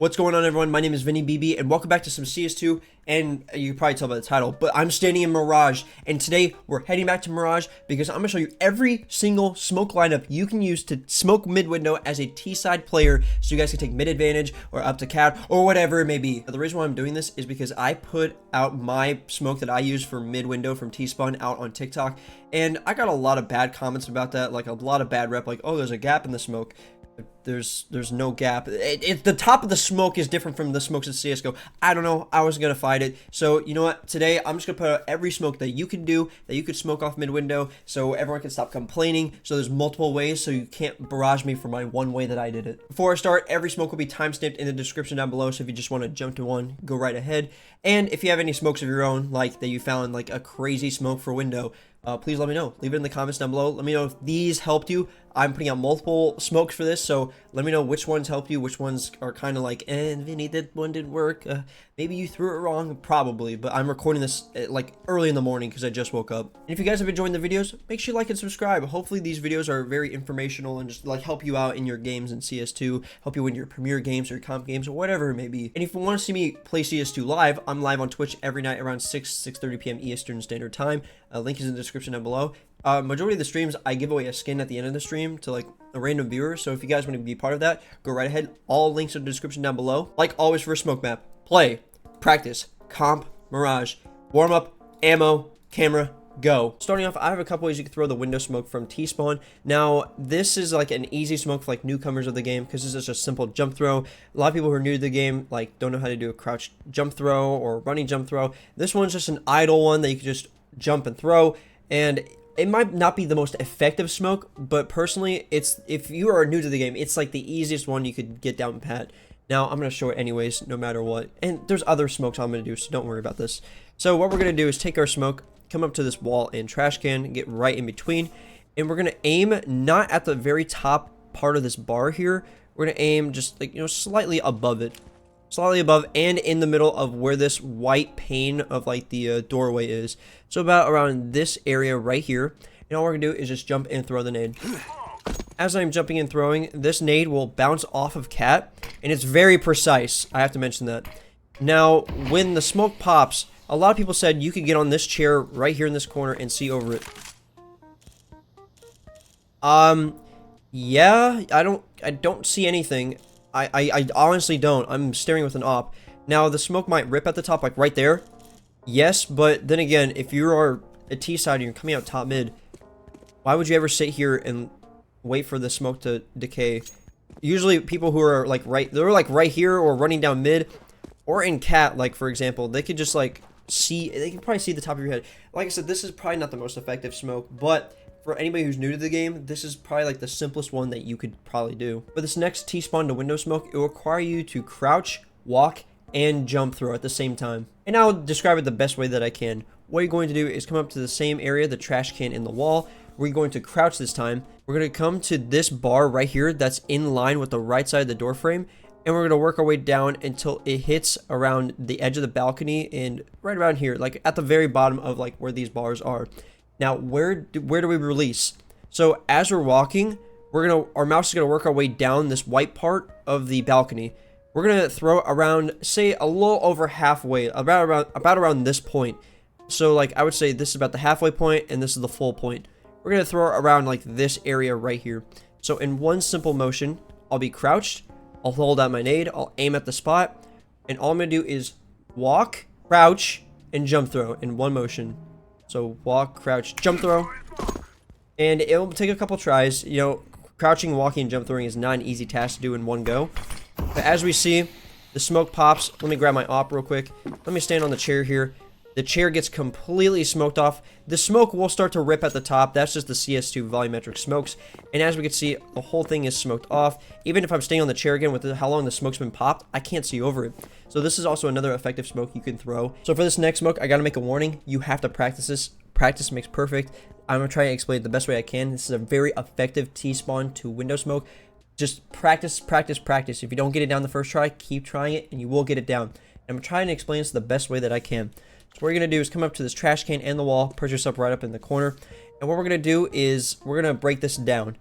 What's going on, everyone? My name is VinnieBB, and welcome back to some CS2, and you can probably tell by the title, but I'm standing in Mirage, and today we're heading back to Mirage because I'm going to show you every single smoke lineup you can use to smoke mid-window as a T-side player, so you guys can take mid-advantage, or up to cat, or whatever it may be. The reason why I'm doing this is because I put out my smoke that I use for mid-window from T-spawn out on TikTok, and I got a lot of bad comments about that, like a lot of bad rep, like, oh, there's a gap in the smoke. There's no gap. The top of the smoke is different from the smokes in CSGO. I don't know. I was gonna fight it. So you know what? Today I'm just gonna put out every smoke that you can do, that you could smoke off mid window, so everyone can stop complaining. So there's multiple ways, so you can't barrage me for my one way that I did it. Before I start, every smoke will be timestamped in the description down below. So if you just want to jump to one, go right ahead. And if you have any smokes of your own, like that you found like a crazy smoke for window, please let me know. Leave it in the comments down below. Let me know if these helped you. I'm putting out multiple smokes for this, so let me know which ones helped you, which ones are kind of like, Vinny, that one didn't work. Maybe you threw it wrong, probably, but I'm recording this like early in the morning because I just woke up. And if you guys have enjoyed the videos, make sure you like and subscribe. Hopefully these videos are very informational and just like help you out in your games in CS2, help you win your premier games or your comp games or whatever it may be. And if you want to see me play CS2 live, I'm live on Twitch every night around 6:30 p.m. Eastern Standard Time. Link is in the description down below. Majority of the streams, I give away a skin at the end of the stream to like a random viewer. So if you guys want to be part of that, go right ahead. All links in the description down below. Like always for a smoke map, play, practice, comp, Mirage, warm up, ammo, camera, go. Starting off, I have a couple ways you can throw the window smoke from T-spawn. Now, this is like an easy smoke for like newcomers of the game because this is just a simple jump throw. A lot of people who are new to the game like don't know how to do a crouch jump throw or running jump throw. This one's just an idle one that you can just jump and throw, and it might not be the most effective smoke, but personally, if you are new to the game, it's like the easiest one you could get down pat. Now, I'm going to show it anyways, no matter what. And there's other smokes I'm going to do, so don't worry about this. So what we're going to do is take our smoke, come up to this wall and trash can, get right in between, and we're going to aim not at the very top part of this bar here. We're going to aim just like, slightly above it. Slightly above and in the middle of where this white pane of like the doorway is. So about around this area right here. And all we're gonna do is just jump and throw the nade. As I'm jumping and throwing, this nade will bounce off of cat, and it's very precise. I have to mention that. Now, when the smoke pops, a lot of people said you could get on this chair right here in this corner and see over it. Yeah, I don't see anything. I honestly don't. I'm staring with an op. Now, the smoke might rip at the top, like right there. Yes, but then again, if you are a T-side and you're coming out top mid, why would you ever sit here and wait for the smoke to decay? Usually, people who are like they're like right here or running down mid or in cat, like for example, they could just like they can probably see the top of your head. Like I said, this is probably not the most effective smoke, but for anybody who's new to the game, this is probably like the simplest one that you could probably do. For this next T-spawn to window smoke, it will require you to crouch, walk, and jump throw at the same time. And I'll describe it the best way that I can. What you're going to do is come up to the same area, the trash can in the wall. We're going to crouch this time. We're going to come to this bar right here that's in line with the right side of the door frame. And we're going to work our way down until it hits around the edge of the balcony and right around here, like at the very bottom of like where these bars are. Now, where do we release? So as we're walking, our mouse is gonna work our way down this white part of the balcony. We're gonna throw around, say, a little over halfway, about around this point. So like I would say this is about the halfway point, and this is the full point. We're gonna throw around like this area right here. So in one simple motion, I'll be crouched. I'll hold out my nade. I'll aim at the spot, and all I'm gonna do is walk, crouch, and jump throw in one motion. So walk, crouch, jump throw, and it'll take a couple tries. Crouching, walking, and jump throwing is not an easy task to do in one go. But as we see, the smoke pops. Let me grab my op real quick. Let me stand on the chair here. The chair gets completely smoked off. The smoke will start to rip at the top. That's just the CS2 volumetric smokes. And as we can see, the whole thing is smoked off. Even if I'm staying on the chair again with how long the smoke's been popped, I can't see over it. So this is also another effective smoke you can throw. So for this next smoke, I gotta make a warning. You have to practice this. Practice makes perfect. I'm gonna try and explain it the best way I can. This is a very effective T-spawn to window smoke. Just practice, practice, practice. If you don't get it down the first try, keep trying it and you will get it down. And I'm trying to explain this the best way that I can. So what you're going to do is come up to this trash can and the wall, perch yourself right up in the corner. And what we're going to do is we're going to break this down.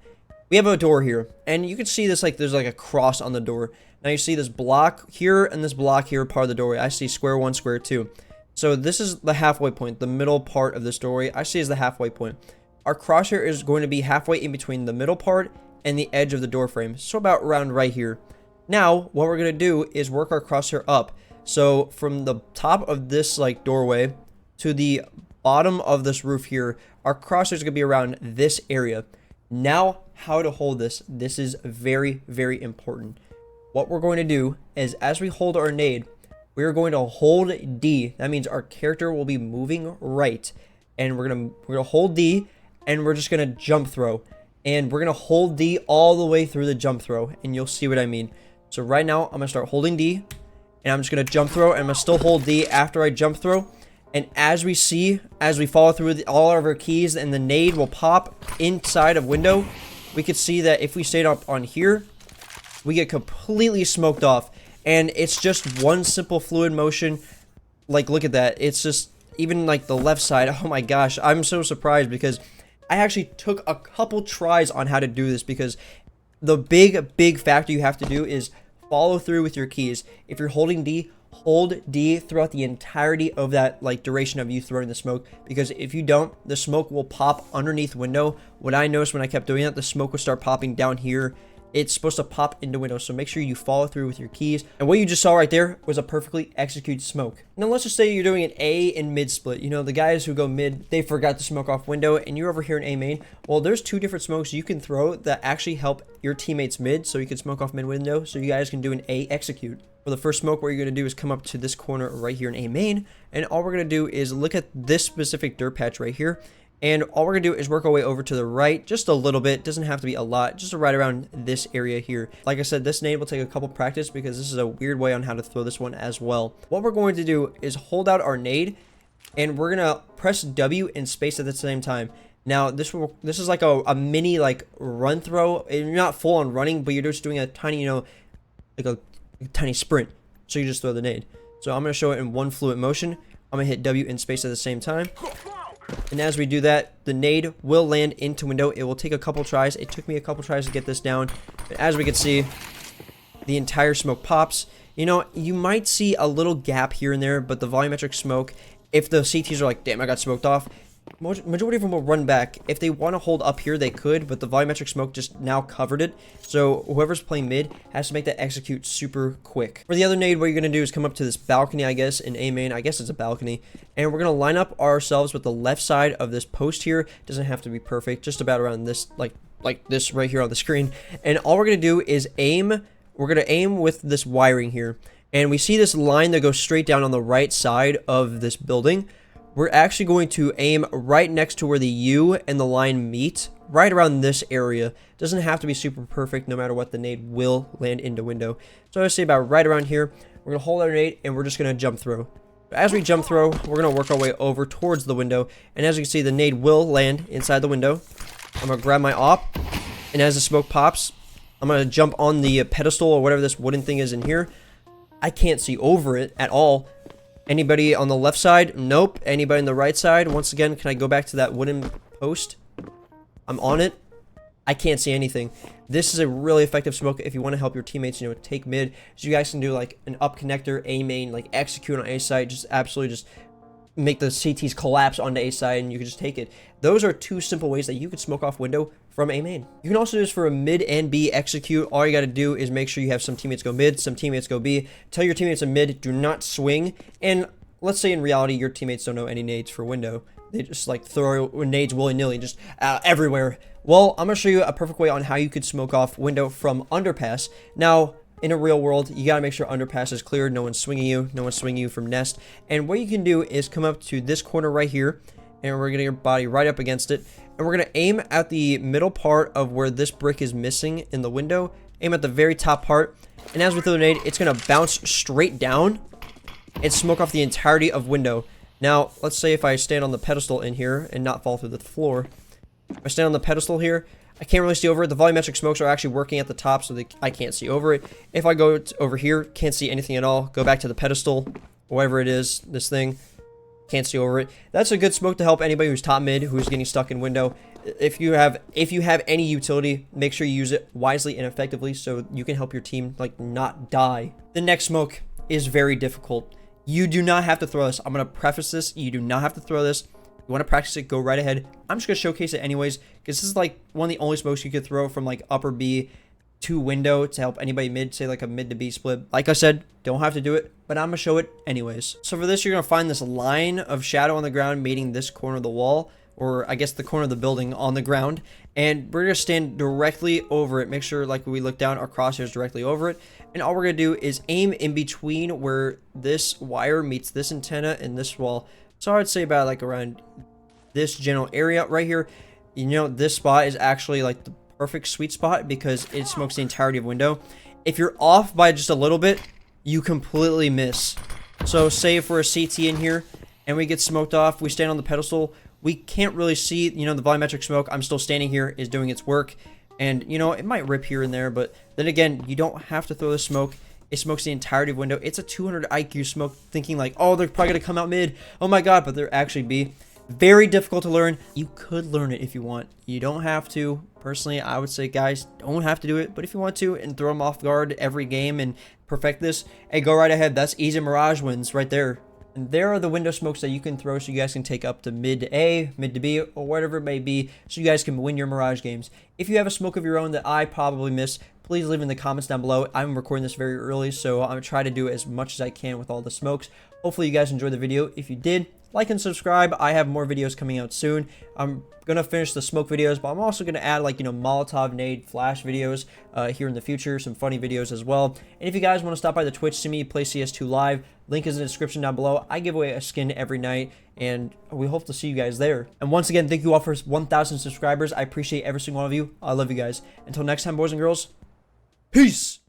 we have a door here, and you can see this, like, there's like a cross on the door. Now you see this block here and this block here, part of the doorway. I see square 1, square 2. So this is the halfway point, the middle part of this doorway. I see as the halfway point. Our crosshair is going to be halfway in between the middle part and the edge of the door frame. So about around right here. Now, what we're going to do is work our crosshair up. So from the top of this, like, doorway to the bottom of this roof here, our crosshair is going to be around this area. Now, how to hold this. This is very, very important. What we're going to do is, as we hold our nade, we're going to hold D. That means our character will be moving right. And we're gonna hold D, and we're just gonna jump throw. And we're gonna hold D all the way through the jump throw, and you'll see what I mean. So right now, I'm gonna start holding D, and I'm just gonna jump throw, and I'm gonna still hold D after I jump throw. And as we follow through all of our keys, and the nade will pop inside of window, we could see that if we stayed up on here, we get completely smoked off. And it's just one simple fluid motion. Like, look at that. It's just, even like the left side. Oh my gosh, I'm so surprised because I actually took a couple tries on how to do this, because the big factor you have to do is follow through with your keys. If you're holding D, hold D throughout the entirety of that, like, duration of you throwing the smoke, because if you don't, the smoke will pop underneath window. What I noticed when I kept doing that, the smoke would start popping down here. It's supposed to pop into window, so make sure you follow through with your keys. And what you just saw right there was a perfectly executed smoke. Now let's just say you're doing an A and mid split. You know, the guys who go mid, they forgot to smoke off window, and you're over here in A main. Well, there's two different smokes you can throw that actually help your teammates mid, so you can smoke off mid window, so you guys can do an A execute. For the first smoke, what you're going to do is come up to this corner right here in A main, and all we're going to do is look at this specific dirt patch right here. And all we're going to do is work our way over to the right, just a little bit. Doesn't have to be a lot, just right around this area here. Like I said, this nade will take a couple practice, because this is a weird way on how to throw this one as well. What we're going to do is hold out our nade, and we're going to press W and space at the same time. Now, this is like a mini, like, run throw. You're not full on running, but you're just doing a tiny, you know, like a tiny sprint. So you just throw the nade. So I'm going to show it in one fluid motion. I'm going to hit W and space at the same time. And as we do that, the nade will land into window. It will take a couple tries. It took me a couple tries to get this down. But as we can see, the entire smoke pops. You know, you might see a little gap here and there, but the volumetric smoke, if the CTs are like, damn, I got smoked off, majority of them will run back. If they want to hold up here, they could, but the volumetric smoke just now covered it. So whoever's playing mid has to make that execute super quick. For the other nade, what you're going to do is come up to this balcony, I guess, in A main. I guess it's a balcony. And we're going to line up ourselves with the left side of this post here. Doesn't have to be perfect, just about around this, like this right here on the screen. And all we're going to do is aim. We're going to aim with this wiring here. And we see this line that goes straight down on the right side of this building. We're actually going to aim right next to where the U and the line meet, right around this area. Doesn't have to be super perfect, no matter what, the nade will land into window. So I would say about right around here. We're going to hold our nade, and we're just going to jump throw. As we jump throw, we're going to work our way over towards the window. And as you can see, the nade will land inside the window. I'm going to grab my op, and as the smoke pops, I'm going to jump on the pedestal or whatever this wooden thing is in here. I can't see over it at all. Anybody on the left side? Nope. Anybody on the right side? Once again, can I go back to that wooden post? I'm on it. I can't see anything. This is a really effective smoke if you want to help your teammates, you know, take mid. So you guys can do like an up connector, A main, like execute on A side, just absolutely just make the CTs collapse onto A side, and you can just take it. Those are two simple ways that you could smoke off window from A main. You can also do this for a mid and B execute. All you got to do is make sure you have some teammates go mid, some teammates go B. Tell your teammates in mid, do not swing. And let's say in reality, your teammates don't know any nades for window. They just like throw nades willy-nilly, just everywhere. Well, I'm going to show you a perfect way on how you could smoke off window from Underpass. Now, in a real world, you got to make sure Underpass is clear. No one's swinging you. No one's swinging you from nest. And what you can do is come up to this corner right here, and we're going to get your body right up against it. And we're going to aim at the middle part of where this brick is missing in the window. Aim at the very top part. And as we throw the nade, it's going to bounce straight down and smoke off the entirety of window. Now, let's say if I stand on the pedestal in here and not fall through the floor. If I stand on the pedestal here, I can't really see over it. The volumetric smokes are actually working at the top, so I can't see over it. If I go over here, can't see anything at all. Go back to the pedestal, whatever it is, this thing. Can't see over it. That's a good smoke to help anybody who's top mid, who's getting stuck in window. if you have any utility, make sure you use it wisely and effectively so you can help your team like not die. The next smoke is very difficult. You do not have to throw this. I'm gonna preface this. You do not have to throw this. You want to practice it, go right ahead. I'm just gonna showcase it anyways because this is like one of the only smokes you could throw from like upper B to window to help anybody mid, say like a mid to B split. Like I said, don't have to do it, but I'm gonna show it anyways. So for this, you're gonna find this line of shadow on the ground meeting this corner of the wall, or I guess the corner of the building on the ground, and we're gonna stand directly over it. Make sure like when we look down, our crosshairs directly over it, and all we're gonna do is aim in between where this wire meets this antenna and this wall. So I would say about like around this general area right here. You know, this spot is actually like the perfect sweet spot because it smokes the entirety of window. If you're off by just a little bit, you completely miss. So say if we're a CT in here and we get smoked off, we stand on the pedestal, we can't really see, you know, the volumetric smoke. I'm still standing here is doing its work, and you know, it might rip here and there, but then again, you don't have to throw the smoke. It smokes the entirety of window. It's a 200 IQ smoke, thinking like, oh, they're probably gonna come out mid, oh my god, but they're actually B. Very difficult to learn. You could learn it if you want. You don't have to. Personally, I would say, guys, don't have to do it. But if you want to and throw them off guard every game and perfect this, hey, go right ahead. That's easy Mirage wins right there. And there are the window smokes that you can throw so you guys can take up to mid to A, mid to B, or whatever it may be, so you guys can win your Mirage games. If you have a smoke of your own that I probably missed, please leave in the comments down below. I'm recording this very early, so I'm going to try to do as much as I can with all the smokes. Hopefully you guys enjoyed the video. If you did, like and subscribe. I have more videos coming out soon. I'm gonna finish the smoke videos, but I'm also gonna add like, you know, Molotov nade flash videos here in the future, some funny videos as well. And if you guys want to stop by the Twitch, see me play CS2 live, link is in the description down below. I give away a skin every night, and we hope to see you guys there. And once again, thank you all for 1,000 subscribers. I appreciate every single one of you. I love you guys. Until next time, boys and girls, peace.